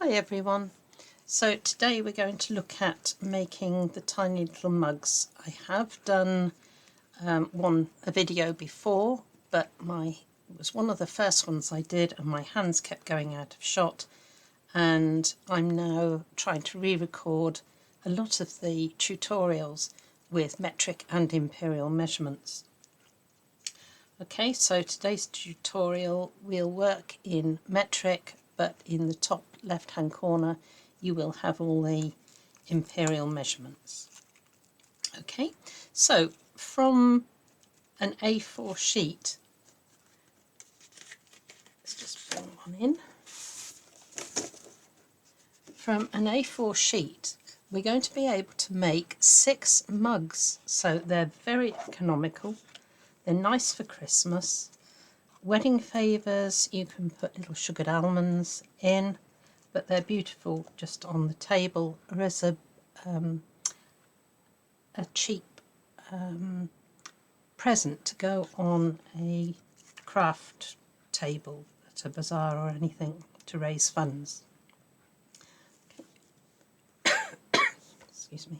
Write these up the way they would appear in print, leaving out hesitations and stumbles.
Hi everyone. So today we're going to look at making the tiny little mugs. I have done a video before, but it was one of the first ones I did and my hands kept going out of shot, and I'm now trying to re-record a lot of the tutorials with metric and imperial measurements. Okay, so today's tutorial will work in metric, but in the top left hand corner you will have all the imperial measurements. Okay, so from an A4 sheet, let's just bring one in. From an A4 sheet we're going to be able to make 6 mugs, so they're very economical, they're nice for Christmas. Wedding favours, you can put little sugared almonds in, but they're beautiful just on the table or as a cheap present to go on a craft table at a bazaar or anything to raise funds. Okay. Excuse me.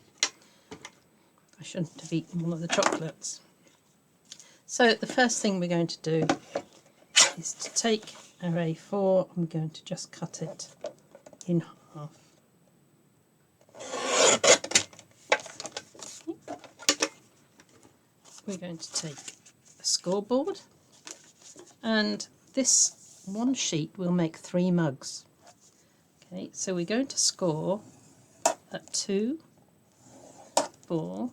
I shouldn't have eaten one of the chocolates. So the first thing we're going to do is to take our A4 and we're going to just cut it in half. We're going to take a scoreboard, and this one sheet will make 3 mugs. Okay, so we're going to score at 2, 4,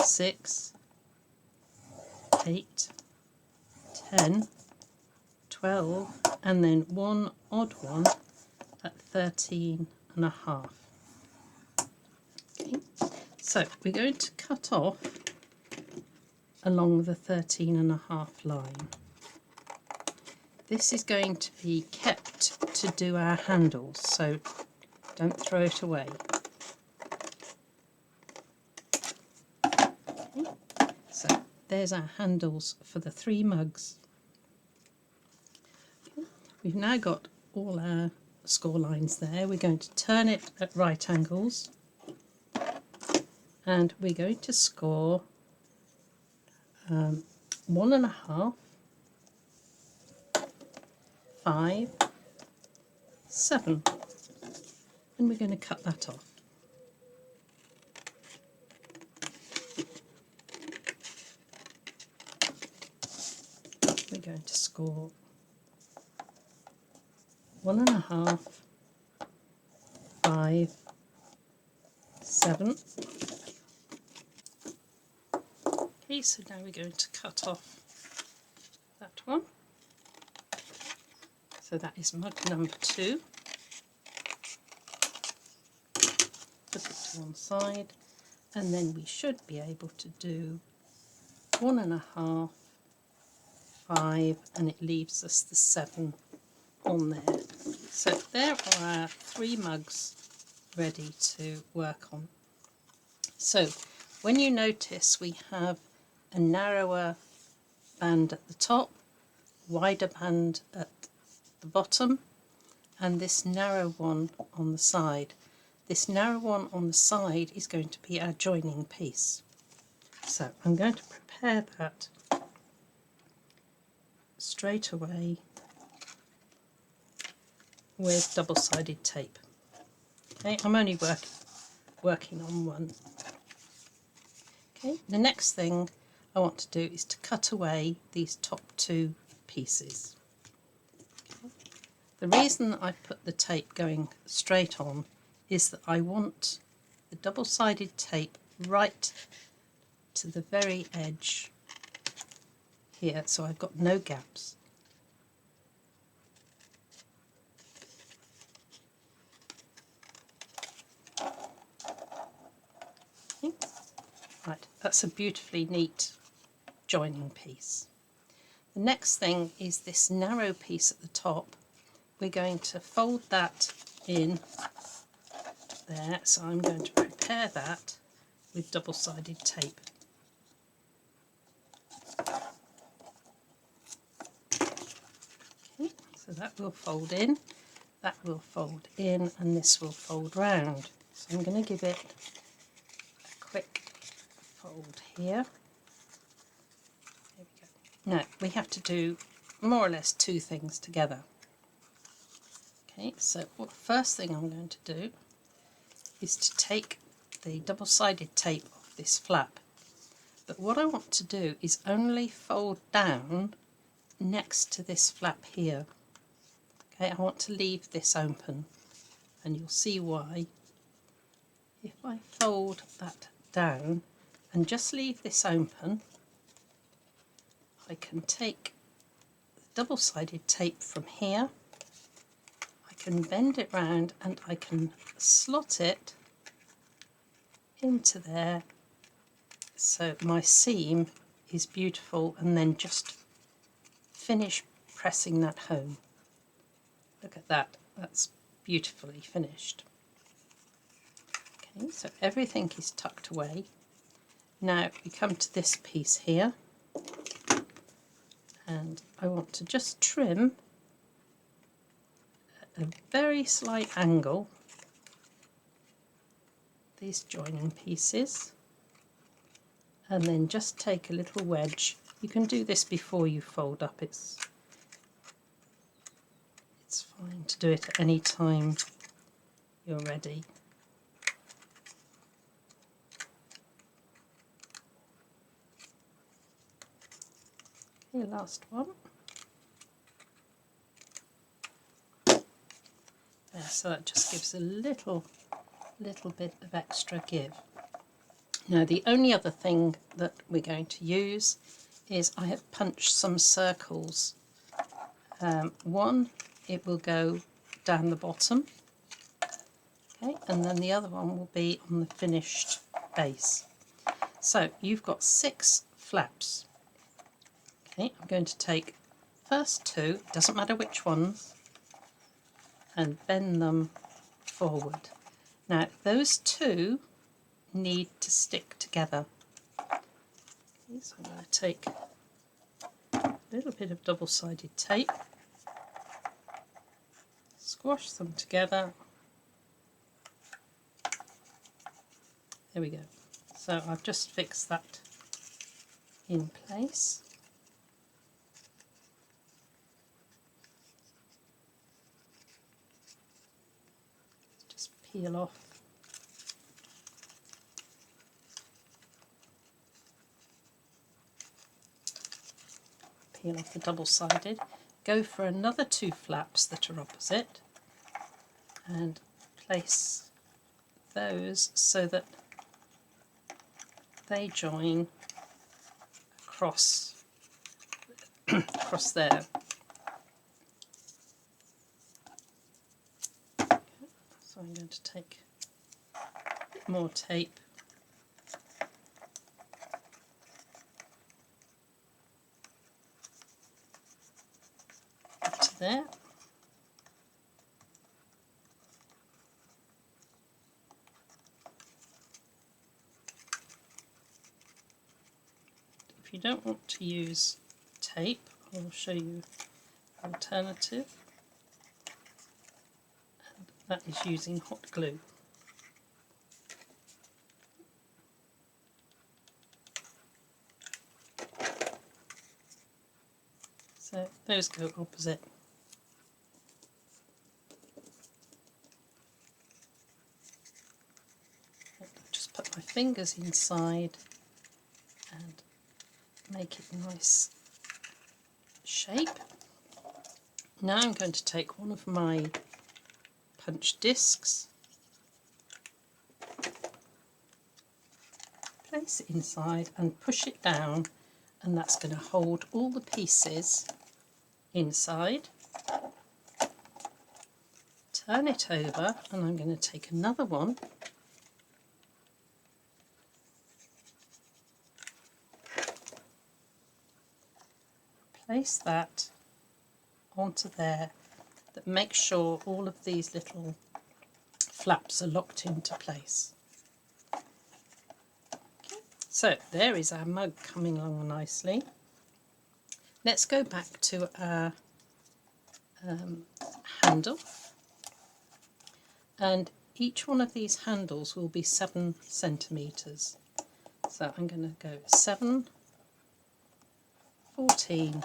6, 8, 10, 12, and then one odd one at 13 and a half. Okay, so we're going to cut off along the 13 and a half line. This is going to be kept to do our handles, so don't throw it away. Okay. So there's our handles for the 3 mugs. Okay. We've now got all our score lines there. We're going to turn it at right angles and we're going to score 1.5, 5, 7, and we're going to cut that off. We're going to score 1.5, 5, 7. Okay, so now we're going to cut off that one. So that is mug number 2. Put it to one side, and then we should be able to do 1.5, 5, and it leaves us the 7 on there. So there are our 3 mugs ready to work on. So when you notice we have a narrower band at the top, wider band at the bottom, and this narrow one on the side. This narrow one on the side is going to be our joining piece. So I'm going to prepare that straight away with double-sided tape. Okay, I'm only working on one. Okay, the next thing I want to do is to cut away these top 2 pieces. Okay. The reason I put the tape going straight on is that I want the double-sided tape right to the very edge here, so I've got no gaps. Okay. Right, that's a beautifully neat joining piece. The next thing is this narrow piece at the top. We're going to fold that in there, so I'm going to prepare that with double-sided tape. Okay, so that will fold in. that will fold in and this will fold round. So I'm going to give it a quick fold here. There we go. Now we have to do more or less two things together. Okay, so what first thing I'm going to do is to take the double-sided tape off this flap. But what I want to do is only fold down next to this flap here. Okay, I want to leave this open, and you'll see why. If I fold that down and just leave this open, I can take the double-sided tape from here, I can bend it round and I can slot it into there so my seam is beautiful, and then just finish pressing that home. Look at that, that's beautifully finished. Okay, so everything is tucked away. Now we come to this piece here, and I want to just trim at a very slight angle these joining pieces, and then just take a little wedge. You can do this before you fold up, it's fine to do it at any time you're ready. Okay, last one. There, so that just gives a little bit of extra give. Now the only other thing that we're going to use is I have punched some circles. One, it will go down the bottom, okay, and then the other one will be on the finished base. So you've got 6 flaps. Okay, I'm going to take first 2, doesn't matter which ones, and bend them forward. Now those 2 need to stick together. Okay, so I'm going to take a little bit of double-sided tape, squash them together. There we go. So I've just fixed that in place. Just peel off the double-sided, go for another 2 flaps that are opposite and place those so that they join across there. Okay, so I'm going to take a bit more tape, to there. If you don't want to use tape, I'll show you an alternative, and that is using hot glue. So those go opposite. I'll just put my fingers inside and make it a nice shape. Now I'm going to take one of my punch discs, place it inside and push it down, and that's going to hold all the pieces inside. Turn it over, and I'm going to take another one, place that onto there, that makes sure all of these little flaps are locked into place. Okay. So there is our mug coming along nicely. Let's go back to our handle. and each one of these handles will be 7 centimetres. So I'm going to go 7, 14,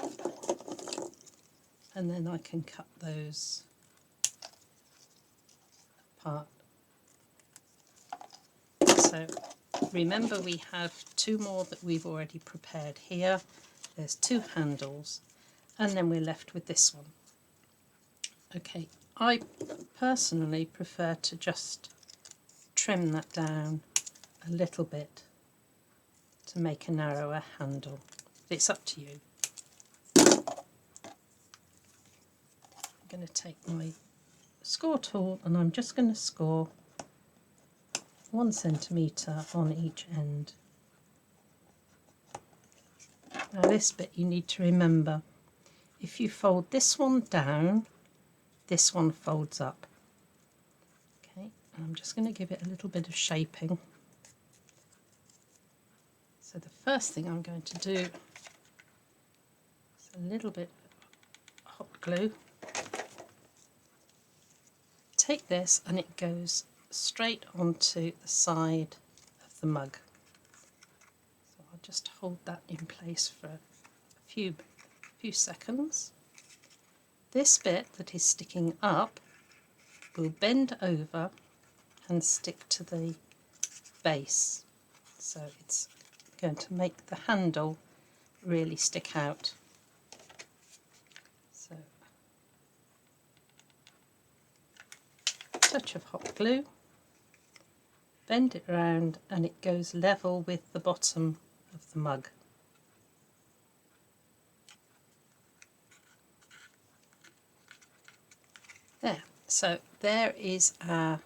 and then I can cut those apart. So remember, we have 2 more that we've already prepared here. There's 2 handles, and then we're left with this one. Okay, I personally prefer to just trim that down a little bit to make a narrower handle. It's up to you. I'm going to take my score tool and I'm just going to score 1 centimetre on each end. Now this bit you need to remember, if you fold this one down, this one folds up. Okay, and I'm just going to give it a little bit of shaping. So the first thing I'm going to do is a little bit of hot glue. Take this and it goes straight onto the side of the mug. So I'll just hold that in place for a few seconds. This bit that is sticking up will bend over and stick to the base. So it's going to make the handle really stick out. So touch of hot glue, bend it round and it goes level with the bottom of the mug. There, so there is our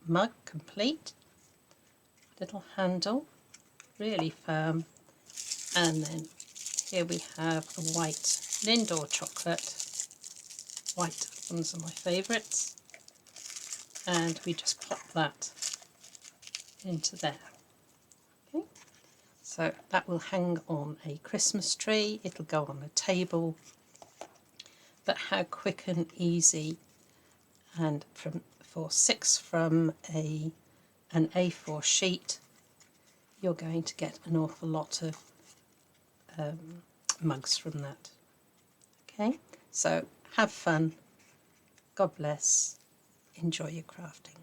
mug complete. Little handle, really firm, and then here we have a white Lindor chocolate. White ones are my favourites, and we just pop that into there. Okay, so that will hang on a Christmas tree, it'll go on a table. But how quick and easy, and for 6 from an A4 sheet, you're going to get an awful lot of mugs from that. Okay, so have fun, God bless, enjoy your crafting.